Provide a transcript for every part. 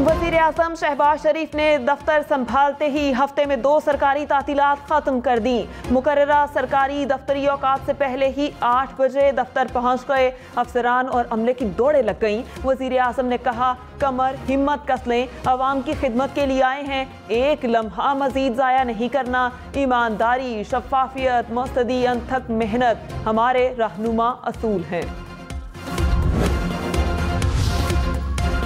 वज़ीर आज़म शहबाज शरीफ ने दफ्तर संभालते ही हफ्ते में 2 सरकारी तातीलात खत्म कर दी। मुकर्ररा सरकारी दफ्तरी औकात से पहले ही 8 बजे दफ्तर पहुंच गए। अफसरान और अमले की दौड़ें लग गईं। वज़ीर आज़म ने कहा, कमर हिम्मत कस लें, अवाम की खिदमत के लिए आए हैं, एक लम्हा मजीद ज़ाया नहीं करना। ईमानदारी, शफ़ाफियत, मुस्तदी अनथक मेहनत हमारे रहनुमा असूल हैं।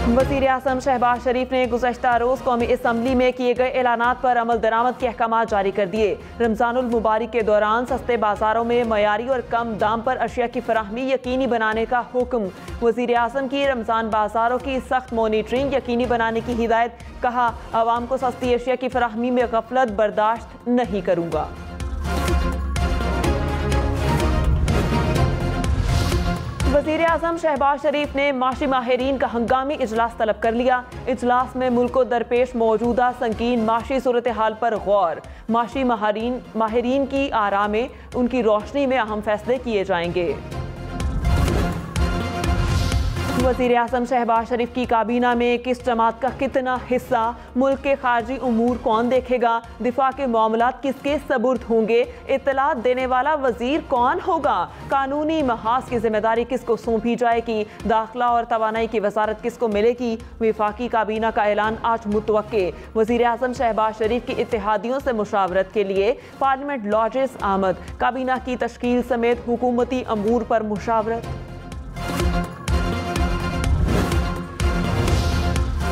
वज़ीर आज़म शहबाज शरीफ ने गुज़श्ता रोज़ कौमी असम्बली में किए गए ऐलानात पर अमल दरामद के अहकामात जारी कर दिए। रमज़ानुल मुबारक के दौरान सस्ते बाज़ारों में मयारी और कम दाम पर अशिया की फराहमी यकीनी बनाने का हुक्म। वज़ीर आज़म की रमज़ान बाज़ारों की सख्त मॉनिटरिंग यकीनी बनाने की हिदायत। कहा, आवाम को सस्ती अशिया की फराहमी में गफलत बर्दाश्त नहीं करूँगा। वज़ीर आज़म शहबाज शरीफ ने माशी माहिरीन का हंगामी इजलास तलब कर लिया। इजलास में मुल्क को दरपेश मौजूदा संगीन माशी सूरत हाल पर गौर। माशी माहिरीन की आरा में उनकी रोशनी में अहम फैसले किए जाएंगे। वज़ीर आज़म शहबाज शरीफ की काबीना में किस जमात का कितना हिस्सा, मुल्क के खारजी उमूर कौन देखेगा, दिफा के मामलात किसके सबुर्द होंगे, इत्तलात देने वाला वज़ीर कौन होगा, कानूनी महाज की जिम्मेदारी किसको सौंपी जाएगी, दाखिला और तवानाई की वजारत किसको मिलेगी। वफाकी काबीना का ऐलान आज मुतवक्के। वज़ीर आज़म शहबाज शरीफ की इत्तेहादियों से मुशावरत के लिए पार्लियामेंट लॉजेस आमद। काबीना की तश्कील समेत हुकूमती अमूर पर मुशावरत।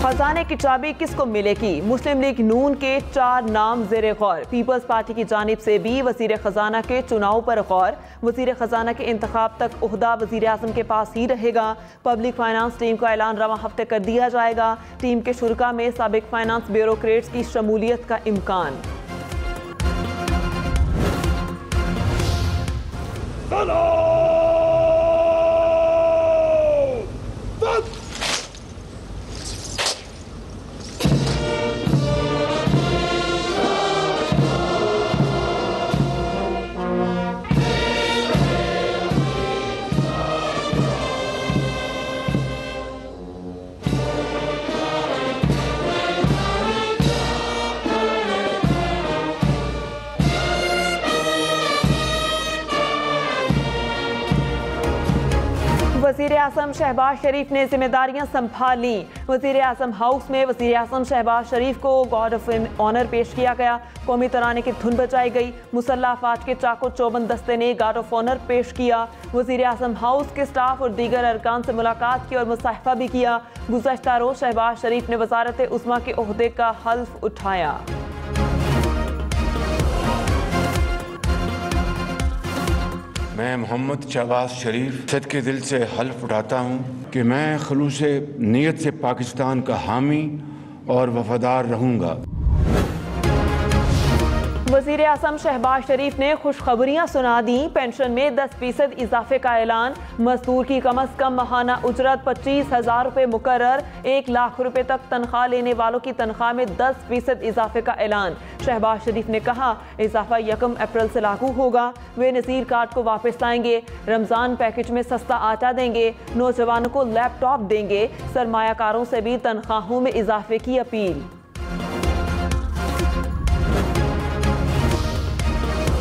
खजाने की चाबी किसको मिलेगी, मुस्लिम लीग नून के 4 नाम ज़ेरे गौर। पीपल्स पार्टी की जानिब से भी वज़ीर खजाना के चुनाव पर गौर। वज़ीर खजाना के इंतखाब तक उहदा वज़ीर आज़म के पास ही रहेगा। पब्लिक फाइनेंस टीम का ऐलान रवां हफ्ते कर दिया जाएगा। टीम के शुरा में साबिक फाइनेंस ब्यूरोक्रेट्स की शमूलियत का इम्कान। वज़ीर आज़म शहबाज शरीफ ने जिम्मेदारियां संभाली। वज़ीर आज़म हाउस में वज़ीर आज़म शहबाज शरीफ को गार्ड ऑफ ऑनर पेश किया गया। कौमी तराने की धुन बजाई गई। मुसल्लह अफवाज के चाको चौबंद दस्ते ने गार्ड ऑफ ऑनर पेश किया। वज़ीर आज़म हाउस के स्टाफ और दीगर अरकान से मुलाकात की और मुसाहिफा भी किया। गुज़श्ता रोज़ शहबाज शरीफ ने वज़ारत उस्मा के ओहदे का हल्फ उठाया। मैं मोहम्मद शहबाज शरीफ सदके दिल से हल्फ उठाता हूँ कि मैं खुलूस नीयत से पाकिस्तान का हामी और वफादार रहूँगा। वज़ीर आज़म शहबाज शरीफ ने खुशखबरियाँ सुना दी। पेंशन में 10% इजाफे का ऐलान। मजदूर की कम अज़ कम माहाना उजरत 25,000 रुपये मुकर्रर। 1 लाख रुपये तक तनख्वाह लेने वालों की तनख्वाह में 10% इजाफे का ऐलान। शहबाज शरीफ ने कहा, इजाफा 1 अप्रैल से लागू होगा। वे नज़ीर कार्ड को वापस लाएंगे। रमज़ान पैकेज में सस्ता आटा देंगे। नौजवानों को लैपटॉप देंगे। सरमायाकारों से भी तनख्वाहों में इजाफे की अपील।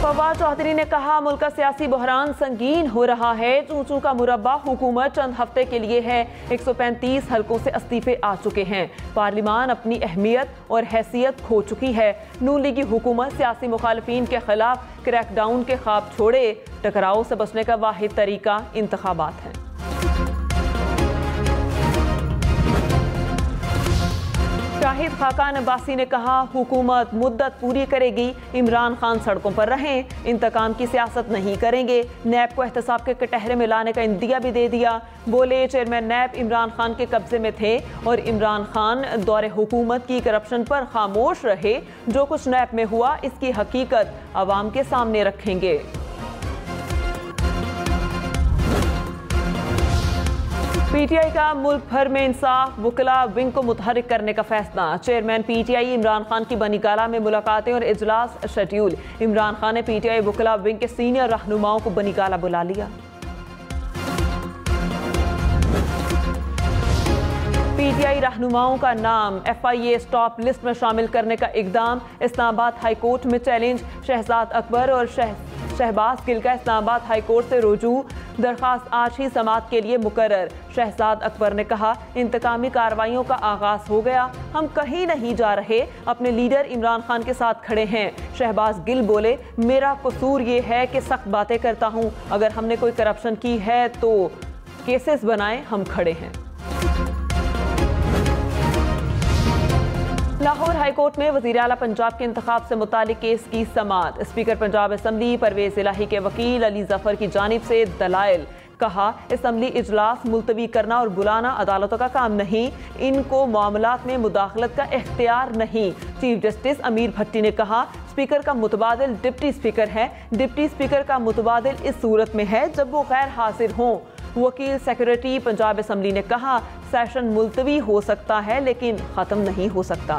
फवाद चौधरी ने कहा, मुल्क का सियासी बहरान संगीन हो रहा है। चूचू का मुरब्बा हुकूमत चंद हफ्ते के लिए है। 135 हलकों से इस्तीफे आ चुके हैं। पार्लिमान अपनी अहमियत और हैसियत खो चुकी है। नून लीगी हुकूमत सियासी मुखालिफिन के खिलाफ क्रैकडाउन के ख्वाब छोड़े। टकराव से बचने का वाहिद तरीका इंतखाबात है। शाहिद खाकान अब्बासी ने कहा, हुकूमत मुद्दत पूरी करेगी। इमरान खान सड़कों पर रहें, इंतकाम की सियासत नहीं करेंगे। नैब को एहतसाब के कटहरे में लाने का इंदिया भी दे दिया। बोले, चेयरमैन नैब इमरान खान के कब्जे में थे और इमरान खान दौरे हुकूमत की करप्शन पर खामोश रहे। जो कुछ नैब में हुआ इसकी हकीकत अवाम के सामने रखेंगे। पीटीआई का मुल्क भर में इंसाफ वकला विंग को मुतहरिक करने का फैसला। चेयरमैन पीटीआई इमरान खान की बनीगाला में मुलाकातें और इजलास शेड्यूल। इमरान खान ने पीटीआई वकला विंग के सीनियर रहनुमाओं को बनीगाला बुला लिया। PTI रहनुमाओं का नाम FIA स्टॉप लिस्ट में शामिल करने का इकदाम, इस्लामाबाद हाई कोर्ट में चैलेंज। शहजाद अकबर और शहबाज गिल का इस्लामाबाद हाई कोर्ट से रुजू, दरखास्त आज ही समाअत के लिए मुकर्रर। शहजाद अकबर ने कहा, इंतकामी कार्रवाइयों का आगाज हो गया, हम कहीं नहीं जा रहे, अपने लीडर इमरान खान के साथ खड़े हैं। शहबाज गिल बोले, मेरा कसूर ये है कि सख्त बातें करता हूं, अगर हमने कोई करप्शन की है तो केसेस बनाएं, हम खड़े हैं। लाहौर हाई कोर्ट में वज़ीर आला पंजाब के इंतखाब से मुतालिक केस की समाअत। स्पीकर पंजाब असम्बली परवेज इलाही के वकील अली जफर की जानिब से दलाइल। कहा, असम्बली इजलास मुलतवी करना और बुलाना अदालतों का काम नहीं, इनको मामलात में मुदाखलत का इख्तियार नहीं। चीफ जस्टिस अमीर भट्टी ने कहा, स्पीकर का मुतबादिल डिप्टी स्पीकर है, डिप्टी स्पीकर का मुतबादिल इस सूरत में है जब वो गैर हाजिर हों। वकील सेक्रेटरी पंजाब असम्बली ने कहा, सेशन मुलतवी हो सकता है लेकिन ख़त्म नहीं हो सकता।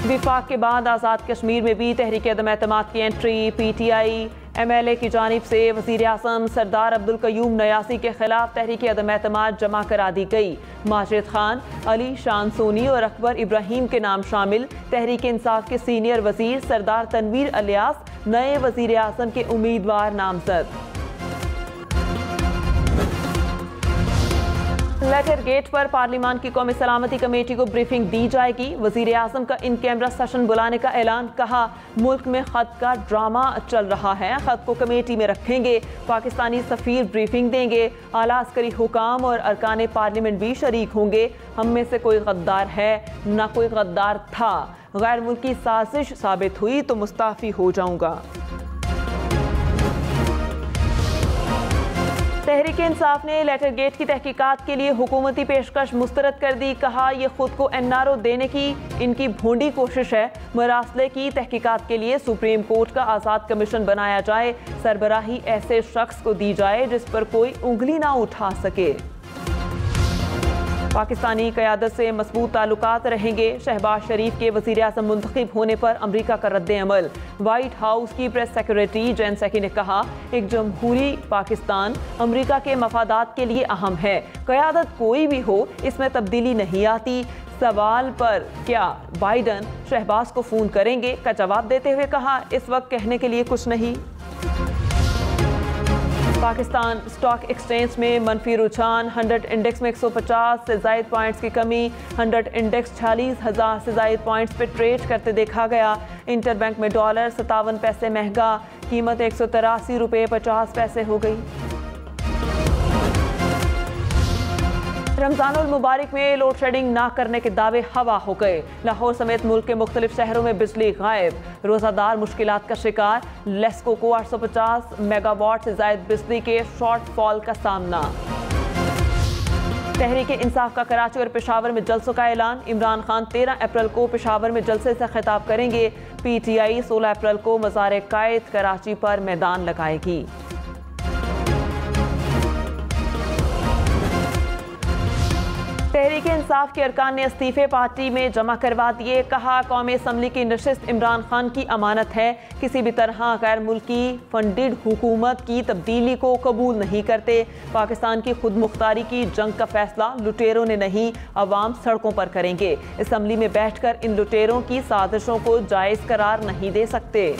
विफाक के बाद आज़ाद कश्मीर में भी तहरीक अदम एतमाद की एंट्री। PTI MLA की जानिब से वज़ीर आज़म सरदार अब्दुल कयूम नयासी के खिलाफ तहरीक अदम एतमाद जमा करा दी गई। माजिद खान, अली शान सोनी और अकबर इब्राहिम के नाम शामिल। तहरीक इंसाफ के सीनियर वज़ीर सरदार तनवीर अलियास नए वज़ीर आज़म के उम्मीदवार नामजद। लेटर गेट पर पार्लिमान की कौमी सलामती कमेटी को ब्रीफिंग दी जाएगी। वज़ीर आज़म का इन कैमरा सेशन बुलाने का ऐलान। कहा, मुल्क में खत का ड्रामा चल रहा है, खत को कमेटी में रखेंगे, पाकिस्तानी सफ़ीर ब्रीफिंग देंगे, आला अस्करी हुकाम और अरकान पार्लियामेंट भी शरीक होंगे। हम में से कोई गद्दार है ना कोई गद्दार था, गैर मुल्की साजिश साबित हुई तो मुस्ताफ़ी हो जाऊंगा। तहरीक इंसाफ ने लेटर गेट की तहकीकात के लिए हुकूमती पेशकश मुस्तरद कर दी। कहा, यह खुद को NRO देने की इनकी भोंडी कोशिश है। मरासले की तहकीकात के लिए सुप्रीम कोर्ट का आज़ाद कमीशन बनाया जाए, सरबराही ऐसे शख्स को दी जाए जिस पर कोई उंगली ना उठा सके। पाकिस्तानी क़यादत से मजबूत ताल्लुकात रहेंगे। शहबाज शरीफ के वज़ीर आज़म मुंतखब होने पर अमरीका का रद्द अमल। व्हाइट हाउस की प्रेस सेक्रेटरी जेन सेकी ने कहा, एक जमहूरी पाकिस्तान अमरीका के मफादात के लिए अहम है। क़यादत कोई भी हो, इसमें तब्दीली नहीं आती। सवाल पर क्या बाइडन शहबाज को फ़ोन करेंगे का जवाब देते हुए कहा, इस वक्त कहने के लिए कुछ नहीं। पाकिस्तान स्टॉक एक्सचेंज में मनफी रुझान। 100 इंडेक्स में 150 से ज़ायद पॉइंट्स की कमी। 100 इंडेक्स 46,000 से ज़ायद पॉइंट्स पे ट्रेड करते देखा गया। इंटरबैंक में डॉलर 57 पैसे महंगा, कीमत 183 रुपये 50 पैसे हो गई। रमज़ानुल मुबारक में लोड शेडिंग ना करने के दावे हवा हो गए। लाहौर समेत मुल्क के मुख्तलिफ शहरों में बिजली गायब, रोज़ादार मुश्किलात का शिकार। लेस्को को 850 मेगावाट से ज़ायद बिजली के शॉर्टफॉल का सामना। तहरीक इंसाफ का कराची और पेशावर में जलसों का ऐलान। इमरान खान 13 अप्रैल को पेशावर में जलसे से खिताब करेंगे। PTI 16 अप्रैल को मज़ार कायद कराची पर मैदान लगाएगी। तहरीक इंसाफ के अरकान ने इस्तीफे पार्टी में जमा करवा दिए। कहा, कौमी असम्बली की नशिस्त इमरान खान की अमानत है, किसी भी तरह गैर मुल्की फंडेड हुकूमत की तब्दीली को कबूल नहीं करते। पाकिस्तान की खुद मुख्तारी की जंग का फैसला लुटेरों ने नहीं, अवाम सड़कों पर करेंगे। असम्बली में बैठकर इन लुटेरों की साजिशों को जायज़ करार नहीं दे सकते।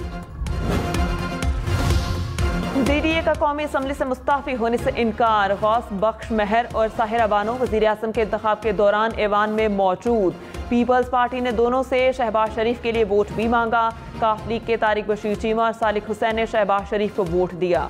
DDA का कौमी असम्बली से मुस्ताफ़ी होने से इनकार। गौस बख्श महर और साहिरा बानो वज़ीर आज़म के इंतखाब के दौरान ऐवान में मौजूद। पीपल्स पार्टी ने दोनों से शहबाज शरीफ के लिए वोट भी मांगा। काफ लीग के तारिक बशीर चीमा और सालिक हुसैन ने शहबाज शरीफ को वोट दिया।